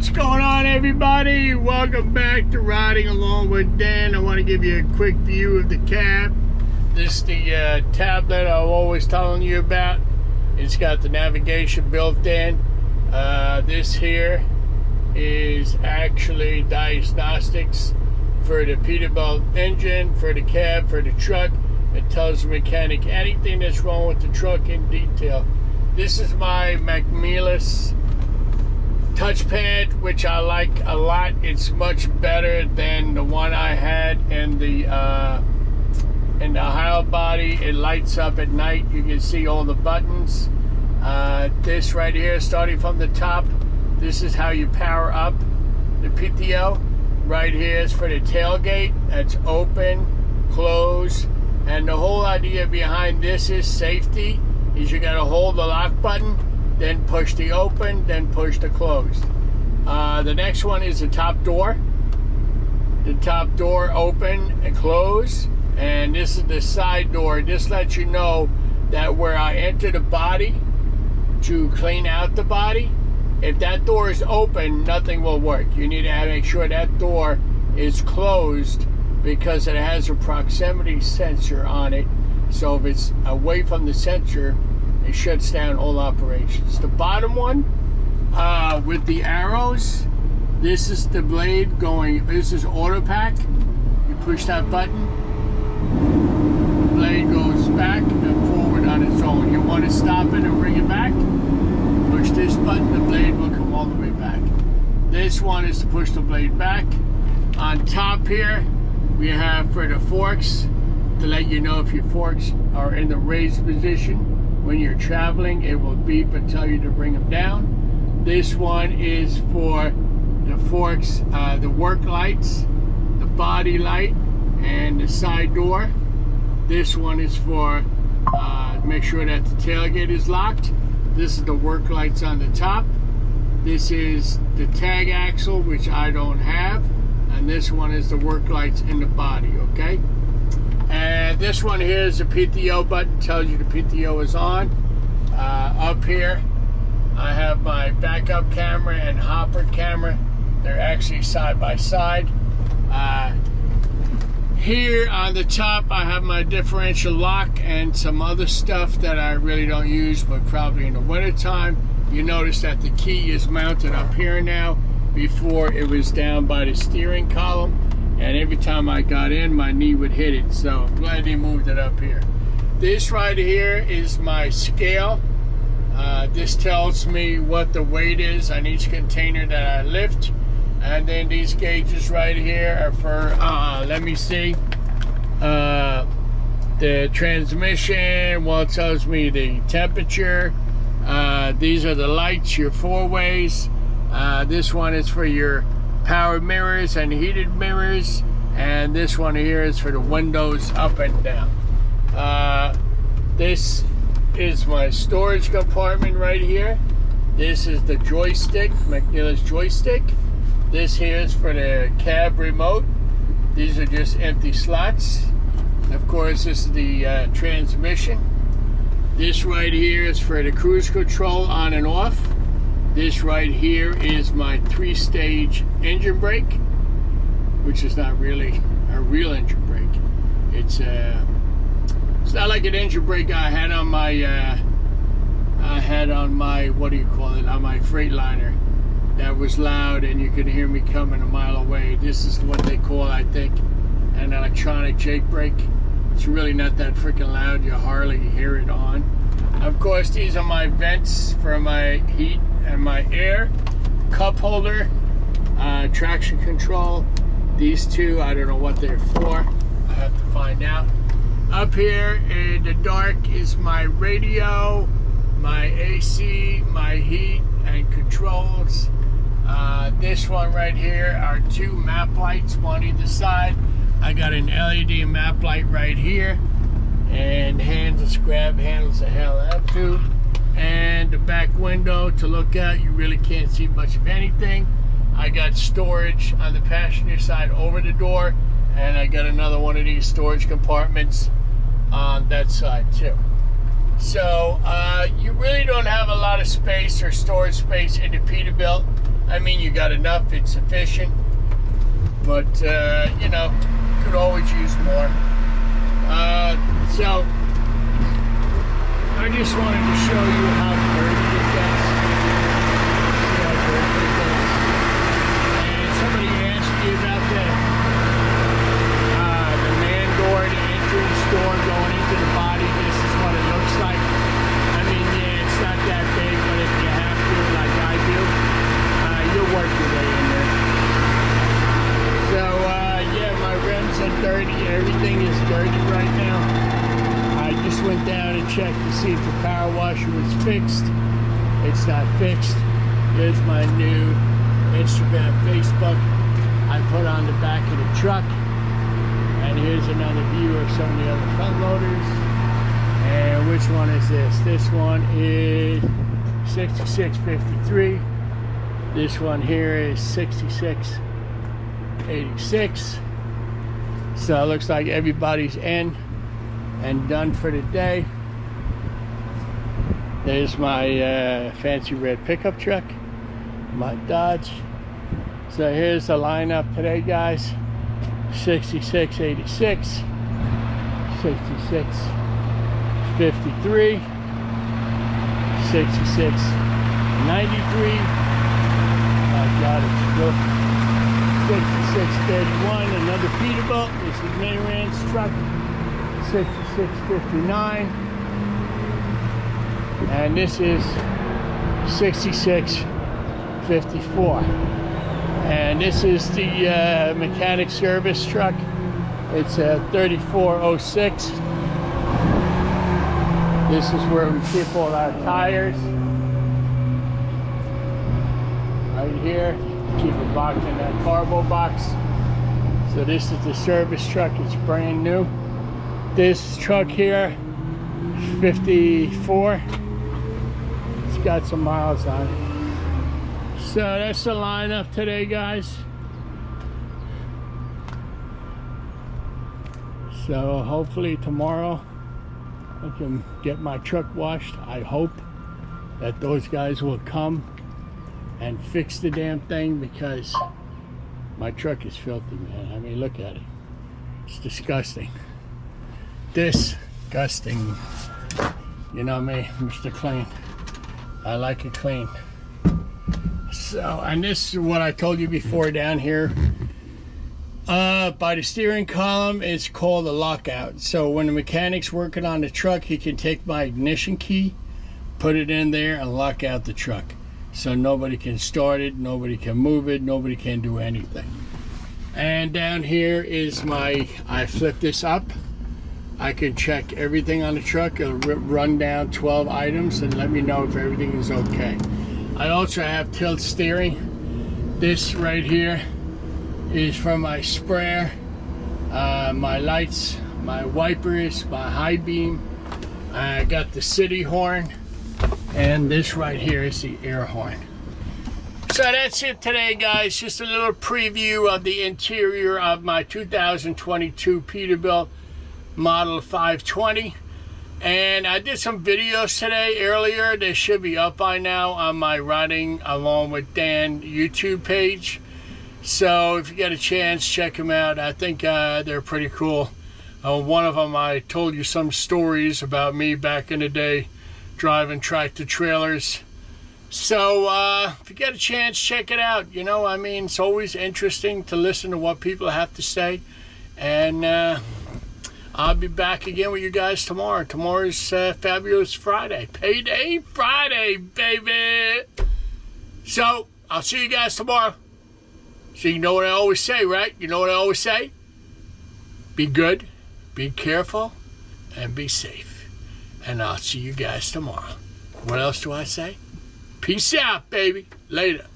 What's going on, everybody? Welcome back to Riding Along with Dan. I want to give you a quick view of the cab. This is the tablet I'm always telling you about. It's got the navigation built in. This here is actually diagnostics for the Peterbilt engine, for the cab, for the truck. It tells the mechanic anything that's wrong with the truck in detail. This is my McMelis touchpad, which I like a lot. It's much better than the one I had in the Ohio body. It lights up at night. You can see all the buttons. This right here, starting from the top, this is how you power up the PTO. Right here is for the tailgate. That's open, close, and the whole idea behind this is safety. Is you got to hold the lock button, then push the open, then push the close. The next one is the top door. The top door open and close, and this is the side door. This lets you know that where I enter the body to clean out the body, if that door is open, nothing will work. You need to make sure that door is closed because it has a proximity sensor on it. So if it's away from the sensor, it shuts down all operations. The bottom one with the arrows, this is the blade going, this is auto pack. You push that button, the blade goes back and forward on its own. You want to stop it and bring it back, push this button, the blade will come all the way back. This one is to push the blade back. On top here, we have for the forks, to let you know if your forks are in the raised position. When you're traveling, it will beep and tell you to bring them down. This one is for the forks, the work lights, the body light, and the side door. This one is for make sure that the tailgate is locked. This is the work lights on the top. This is the tag axle, which I don't have. And this one is the work lights in the body, okay? And this one here is the PTO button, tells you the PTO is on. Up here, I have my backup camera and hopper camera. They're actually side by side. Here on the top, I have my differential lock and some other stuff that I really don't use, but probably in the wintertime. You notice that the key is mounted up here now. Before it was down by the steering column. And every time I got in, my knee would hit it. So I'm glad they moved it up here. This right here is my scale. This tells me what the weight is on each container that I lift. And then these gauges right here are for, let me see, the transmission. Well, it tells me the temperature. These are the lights, your four ways. This one is for your power mirrors and heated mirrors, and this one here is for the windows up and down. This is my storage compartment right here. This is the joystick, McMelis joystick. This here is for the cab remote. These are just empty slots. Of course, this is the transmission. This right here is for the cruise control on and off. This right here is my 3-stage engine brake, which is not really a real engine brake. It's not like an engine brake I had on my what do you call it, on my Freightliner. That was loud and you could hear me coming a mile away. This is what they call, I think, an electronic Jake brake. It's really not that freaking loud. You hardly hear it on. Of course, these are my vents for my heat and my air, cup holder, traction control. These two, I don't know what they're for. I have to find out. Up here in the dark is my radio, my AC, my heat and controls. This one right here are 2 map lights, one either side. I got an LED map light right here, and handles, grab handles, the hell up to. And the back window to look out. You really can't see much of anything. I got storage on the passenger side over the door, and I got another one of these storage compartments on that side too. So you really don't have a lot of space or storage space in the Peterbilt. I mean, you got enough, it's sufficient. But, you know, could always use more. So, I just wanted to show you how dirty it gets. See how dirty it gets. And somebody asked me about the man door, the entrance door going into the body. This is what it looks like. I mean, yeah, it's not that big, but if you have to, like I do, you'll work your way in there. So, yeah, my rims are dirty. Everything is dirty right now. I just went down and checked to see if the power washer was fixed. It's not fixed. Here's my new Instagram, Facebook I put on the back of the truck. And here's another view of some of the other front loaders. And which one is this? This one is 6653. This one here is 6686. So it looks like everybody's in and done for the day. There's my fancy red pickup truck, my Dodge. So here's the lineup today, guys. 6686, 6653, 6693. My God, it's good. 6631, another Peterbilt. This is Mayran's truck. 6659, and this is 6654, and this is the mechanic service truck. It's a 3406. This is where we keep all our tires. Right here, keep a box in that carbo box. So this is the service truck. It's brand new. This truck here, 54. It's got some miles on it. So that's the lineup today, guys. So hopefully tomorrow I can get my truck washed. I hope that those guys will come and fix the damn thing, because my truck is filthy, man. I mean, look at it. It's disgusting. Disgusting. You know me, Mr. Clean. I like it clean. So, and this is what I told you before down here. By the steering column, it's called a lockout. So when the mechanic's working on the truck, he can take my ignition key, put it in there, and lock out the truck. So nobody can start it, nobody can move it, nobody can do anything. And down here is my, I flip this up. I can check everything on the truck. It'll run down 12 items and let me know if everything is okay. I also have tilt steering. This right here is from my sprayer, my lights, my wipers, my high beam. I got the city horn, and this right here is the air horn. So that's it today, guys. Just a little preview of the interior of my 2022 Peterbilt Model 520. And I did some videos today earlier. They should be up by now on my Riding Along with Dan YouTube page. So if you get a chance, check them out. I think they're pretty cool. One of them, I told you some stories about me back in the day driving tractor trailers. So if you get a chance, check it out. You know, I mean, it's always interesting to listen to what people have to say. And I'll be back again with you guys tomorrow. Tomorrow's Fabulous Friday. Payday Friday, baby. So I'll see you guys tomorrow. So you know what I always say, right? You know what I always say? Be good, be careful, and be safe. And I'll see you guys tomorrow. What else do I say? Peace out, baby. Later.